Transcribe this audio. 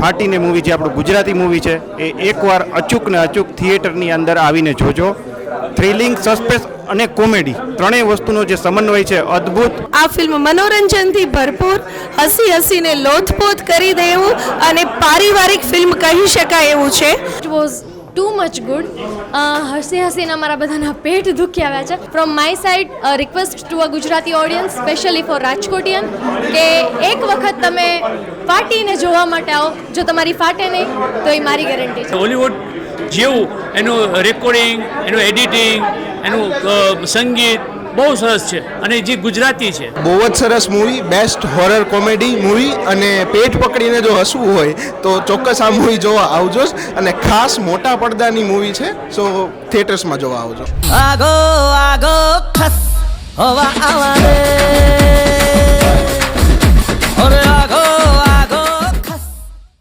ફાટીને movie જે આપણું Gujarati movie છે એ એકવાર અચૂક ને અચૂક થિયેટરની અંદર આવીને જોજો. થ્રિલિંગ, સસ્પેન્સ અને કોમેડી ત્રણેય વસ્તુનો જે સમન્વય છે અદ્ભુત. આ ફિલ્મ મનોરંજનથી ભરપૂર, હસી હસીને લોથપોથ કરી દે એવું અને પારિવારિક ફિલ્મ કહી શકાય એવું છે. It was too much good. હસી હસીને અમારા બધાના પેટ દુખી આવ્યા છે. From my side request to a Gujarati audience, specially four Rajkotian, કે એક વખત તમે ફાટીને જોવા માટે આવો. જો તમારી ફાટે નહીં તો એ મારી ગેરંટી છે. હોલિવૂડ જેવું એનું રેકોર્ડિંગ, એનું એડિટિંગ, એનું સંગીત બહુ સરસ છે અને જે ગુજરાતી છે. બહુ જ સરસ movie, best horror comedy movie, અને પેટ પકડીને જો હસવું હોય તો ચોક્કસ આ મૂવી જોવા આવજો જ. અને ખાસ મોટા પડદાની મૂવી છે, સો થિયેટર્સમાં જોવા આવજો. આગો આગો ખસ હોવા આવા